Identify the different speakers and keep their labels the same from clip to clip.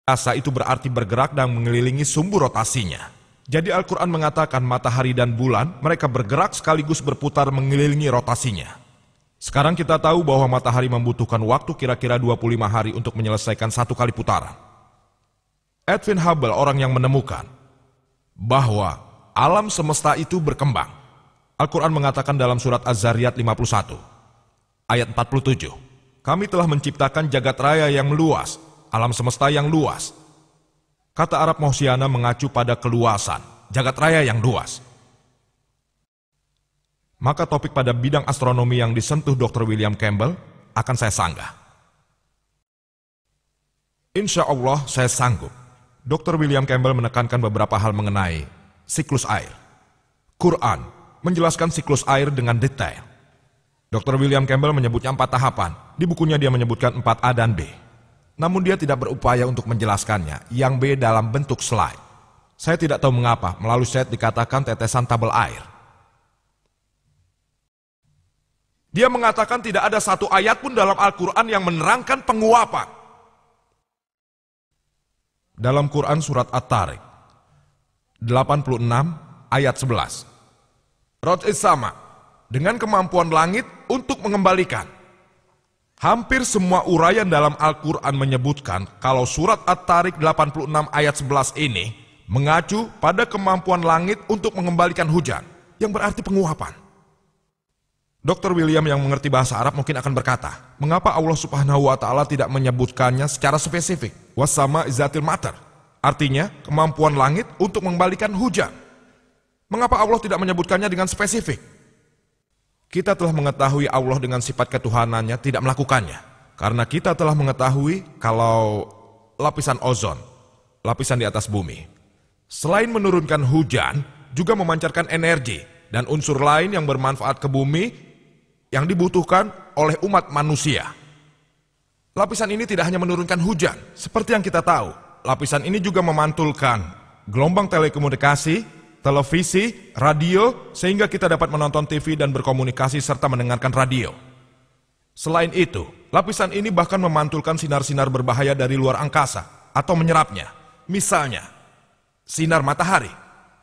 Speaker 1: Asa itu berarti bergerak dan mengelilingi sumbu rotasinya. Jadi Al-Quran mengatakan matahari dan bulan mereka bergerak sekaligus berputar mengelilingi rotasinya. Sekarang kita tahu bahwa matahari membutuhkan waktu kira-kira 25 hari untuk menyelesaikan satu kali putaran. Edwin Hubble orang yang menemukan bahwa alam semesta itu berkembang. Al-Quran mengatakan dalam surat Az-Zariyat 51 ayat 47, kami telah menciptakan jagat raya yang luas, alam semesta yang luas. Kata Arab Mohsiana mengacu pada keluasan, jagat raya yang luas. Maka topik pada bidang astronomi yang disentuh Dr. William Campbell akan saya sanggah. Insya Allah saya sanggup. Dr. William Campbell menekankan beberapa hal mengenai siklus air. Quran menjelaskan siklus air dengan detail. Dr. William Campbell menyebutnya 4 tahapan. Di bukunya dia menyebutkan 4A dan B. Namun dia tidak berupaya untuk menjelaskannya, yang B dalam bentuk slide. Saya tidak tahu mengapa melalui slide dikatakan tetesan tabel air. Dia mengatakan tidak ada satu ayat pun dalam Al-Quran yang menerangkan penguapan. Dalam Quran surat At-Tariq 86 ayat 11. Rod sama dengan kemampuan langit untuk mengembalikan. Hampir semua uraian dalam Al-Quran menyebutkan kalau surat At-Tariq 86 ayat 11 ini mengacu pada kemampuan langit untuk mengembalikan hujan, yang berarti penguapan. Dr. William yang mengerti bahasa Arab mungkin akan berkata, mengapa Allah Subhanahu wa Ta'ala tidak menyebutkannya secara spesifik? Wasama izatil matar, artinya kemampuan langit untuk mengembalikan hujan. Mengapa Allah tidak menyebutkannya dengan spesifik? Kita telah mengetahui Allah dengan sifat ketuhanannya tidak melakukannya. Karena kita telah mengetahui kalau lapisan ozon, lapisan di atas bumi, selain menurunkan hujan, juga memancarkan energi dan unsur lain yang bermanfaat ke bumi yang dibutuhkan oleh umat manusia. Lapisan ini tidak hanya menurunkan hujan, seperti yang kita tahu. Lapisan ini juga memantulkan gelombang telekomunikasi, televisi, radio, sehingga kita dapat menonton TV dan berkomunikasi serta mendengarkan radio. Selain itu, lapisan ini bahkan memantulkan sinar-sinar berbahaya dari luar angkasa atau menyerapnya. Misalnya, sinar matahari.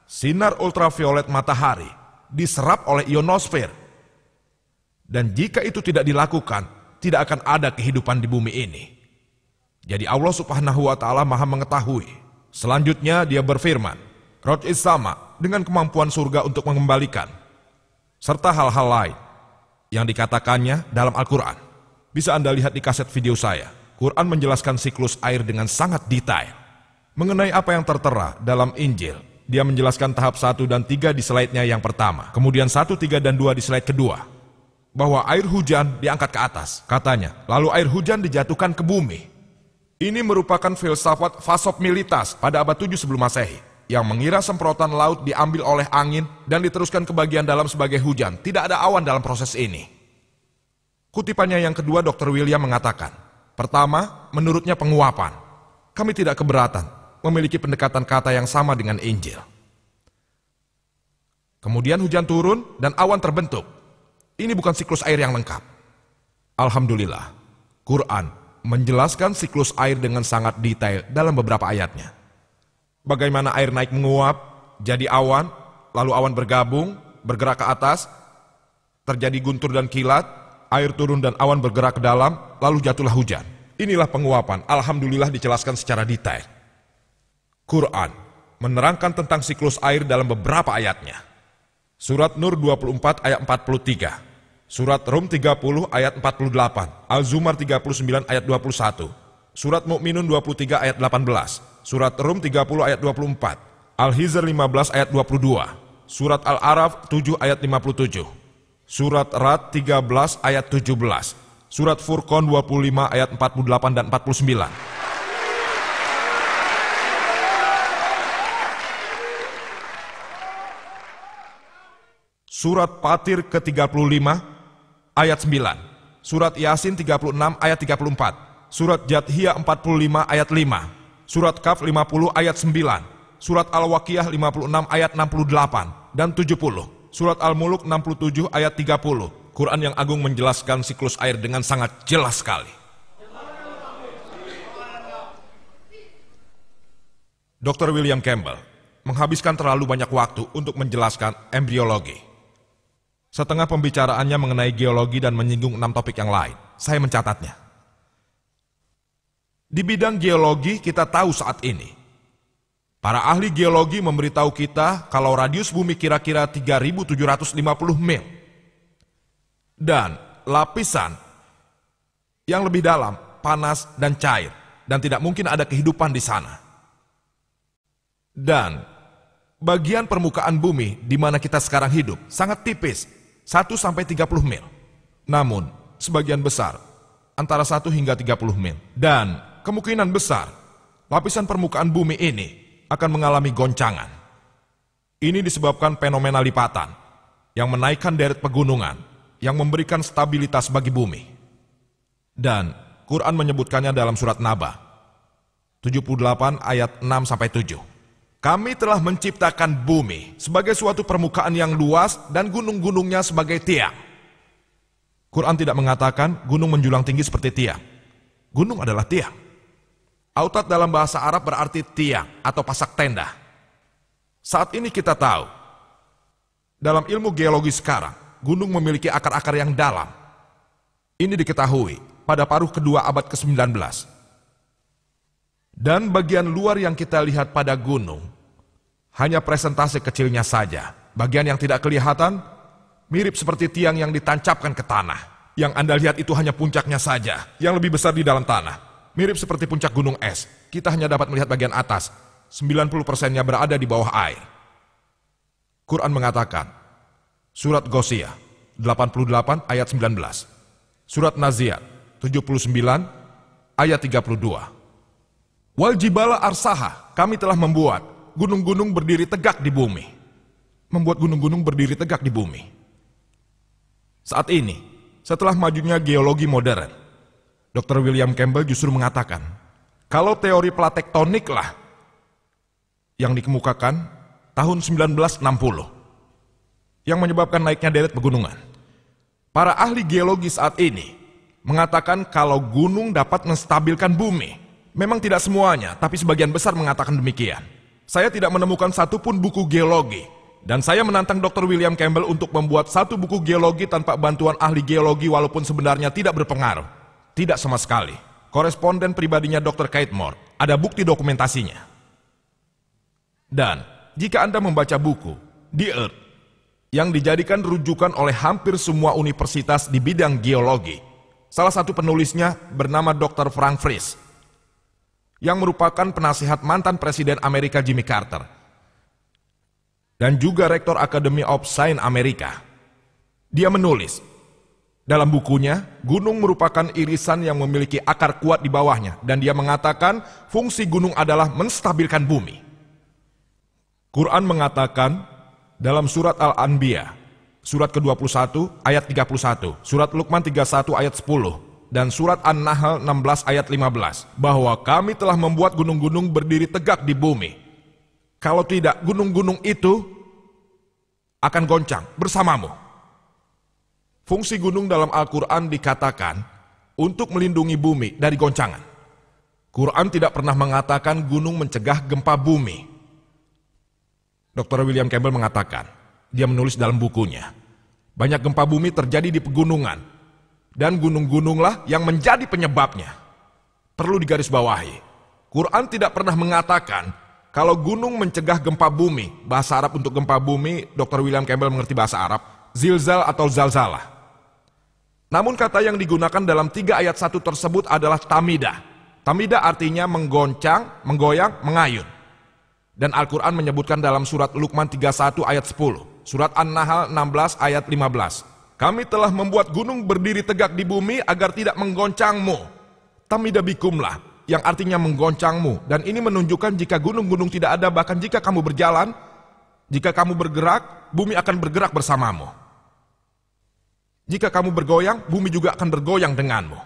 Speaker 1: Sinar ultraviolet matahari diserap oleh ionosfer. Dan jika itu tidak dilakukan, tidak akan ada kehidupan di bumi ini. Jadi Allah Subhanahu wa Ta'ala Maha mengetahui. Selanjutnya dia berfirman, Rod sama dengan kemampuan surga untuk mengembalikan, serta hal-hal lain yang dikatakannya dalam Al-Quran. Bisa Anda lihat di kaset video saya. Quran menjelaskan siklus air dengan sangat detail. Mengenai apa yang tertera dalam Injil, dia menjelaskan tahap 1 dan 3 di slide-nya yang pertama, kemudian 1, 3, dan 2 di slide kedua. Bahwa air hujan diangkat ke atas, katanya, lalu air hujan dijatuhkan ke bumi. Ini merupakan filsafat Fasopmilitas pada abad 7 sebelum Masehi, yang mengira semprotan laut diambil oleh angin dan diteruskan ke bagian dalam sebagai hujan. Tidak ada awan dalam proses ini. Kutipannya yang kedua, Dr. William mengatakan, pertama, menurutnya penguapan. Kami tidak keberatan memiliki pendekatan kata yang sama dengan Injil. Kemudian hujan turun dan awan terbentuk. Ini bukan siklus air yang lengkap. Alhamdulillah, Quran menjelaskan siklus air dengan sangat detail dalam beberapa ayatnya. Bagaimana air naik menguap, jadi awan, lalu awan bergabung, bergerak ke atas, terjadi guntur dan kilat, air turun dan awan bergerak ke dalam, lalu jatuhlah hujan. Inilah penguapan, alhamdulillah dijelaskan secara detail. Quran menerangkan tentang siklus air dalam beberapa ayatnya. Surat Nur 24 ayat 43, Surat Rum 30 ayat 48, Al-Zumar 39 ayat 21, Surat Mukminun 23 ayat 18, Surat Rum 30 ayat 24, Al-Hijr 15 ayat 22, Surat Al-Araf 7 ayat 57, Surat Rad 13 ayat 17, Surat Furqan 25 ayat 48 dan 49. Surat Fatir ke-35 ayat 9, Surat Yasin 36 ayat 34, Surat Jathiyah 45 ayat 5, Surat Kaf 50 ayat 9, Surat Al-Waqiah 56 ayat 68 dan 70, Surat Al-Muluk 67 ayat 30. Quran yang agung menjelaskan siklus air dengan sangat jelas sekali. Dr. William Campbell menghabiskan terlalu banyak waktu untuk menjelaskan embriologi. Setengah pembicaraannya mengenai geologi dan menyinggung 6 topik yang lain. Saya mencatatnya. Di bidang geologi kita tahu saat ini, para ahli geologi memberitahu kita kalau radius bumi kira-kira 3.750 mil. Dan lapisan yang lebih dalam, panas dan cair, dan tidak mungkin ada kehidupan di sana. Dan bagian permukaan bumi di mana kita sekarang hidup sangat tipis, 1-30 mil. Namun, sebagian besar, antara 1 hingga 30 mil. Dan kemungkinan besar, lapisan permukaan bumi ini akan mengalami goncangan. Ini disebabkan fenomena lipatan yang menaikkan deret pegunungan yang memberikan stabilitas bagi bumi. Dan Quran menyebutkannya dalam surat Naba 78 ayat 6-7. Kami telah menciptakan bumi sebagai suatu permukaan yang luas dan gunung-gunungnya sebagai tiang. Quran tidak mengatakan gunung menjulang tinggi seperti tiang. Gunung adalah tiang. Autat dalam bahasa Arab berarti tiang atau pasak tenda. Saat ini kita tahu, dalam ilmu geologi sekarang, gunung memiliki akar-akar yang dalam. Ini diketahui pada paruh kedua abad ke-19. Dan bagian luar yang kita lihat pada gunung, hanya presentase kecilnya saja. Bagian yang tidak kelihatan, mirip seperti tiang yang ditancapkan ke tanah. Yang Anda lihat itu hanya puncaknya saja, yang lebih besar di dalam tanah. Mirip seperti puncak gunung es, kita hanya dapat melihat bagian atas, 90%-nya berada di bawah air. Quran mengatakan, surat Ghosiyah 88 ayat 19, surat Naziat 79 ayat 32. Wal jibala arsaha, kami telah membuat gunung-gunung berdiri tegak di bumi. Membuat gunung-gunung berdiri tegak di bumi. Saat ini, setelah majunya geologi modern, Dr. William Campbell justru mengatakan, kalau teori platektonik lah yang dikemukakan tahun 1960, yang menyebabkan naiknya deret pegunungan. Para ahli geologi saat ini mengatakan kalau gunung dapat menstabilkan bumi. Memang tidak semuanya, tapi sebagian besar mengatakan demikian. Saya tidak menemukan satupun buku geologi, dan saya menantang Dr. William Campbell untuk membuat satu buku geologi tanpa bantuan ahli geologi walaupun sebenarnya tidak berpengaruh. Tidak sama sekali. Koresponden pribadinya Dr. Kate Moore, ada bukti dokumentasinya. Dan jika Anda membaca buku The Earth, yang dijadikan rujukan oleh hampir semua universitas di bidang geologi, salah satu penulisnya bernama Dr. Frank Frisch, yang merupakan penasihat mantan Presiden Amerika Jimmy Carter, dan juga Rektor Academy of Science Amerika. Dia menulis, dalam bukunya, gunung merupakan irisan yang memiliki akar kuat di bawahnya, dan dia mengatakan fungsi gunung adalah menstabilkan bumi. Quran mengatakan dalam surat Al-Anbiya, surat ke-21 ayat 31, surat Luqman 31 ayat 10, dan surat An-Nahl 16 ayat 15, bahwa kami telah membuat gunung-gunung berdiri tegak di bumi. Kalau tidak, gunung-gunung itu akan goncang bersamamu. Fungsi gunung dalam Al-Quran dikatakan untuk melindungi bumi dari goncangan. Quran tidak pernah mengatakan gunung mencegah gempa bumi. Dr. William Campbell mengatakan, dia menulis dalam bukunya, banyak gempa bumi terjadi di pegunungan, dan gunung-gununglah yang menjadi penyebabnya. Perlu digarisbawahi, Quran tidak pernah mengatakan kalau gunung mencegah gempa bumi. Bahasa Arab untuk gempa bumi, Dr. William Campbell mengerti bahasa Arab, zilzal atau zalzalah. Namun kata yang digunakan dalam 3 ayat 1 tersebut adalah tamidah. Tamidah artinya menggoncang, menggoyang, mengayun. Dan Al-Quran menyebutkan dalam surat Luqman 31 ayat 10, surat An-Nahl 16 ayat 15, kami telah membuat gunung berdiri tegak di bumi agar tidak menggoncangmu. Tamidah bikumlah, yang artinya menggoncangmu. Dan ini menunjukkan jika gunung-gunung tidak ada, bahkan jika kamu berjalan, jika kamu bergerak, bumi akan bergerak bersamamu. Jika kamu bergoyang, bumi juga akan bergoyang denganmu.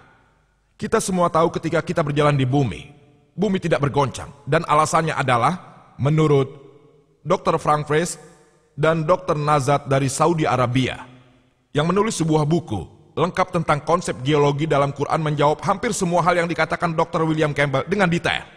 Speaker 1: Kita semua tahu ketika kita berjalan di bumi, bumi tidak bergoncang. Dan alasannya adalah, menurut Dr. Frank Frisch dan Dr. Nazat dari Saudi Arabia, yang menulis sebuah buku lengkap tentang konsep geologi dalam Quran, menjawab hampir semua hal yang dikatakan Dr. William Campbell dengan detail.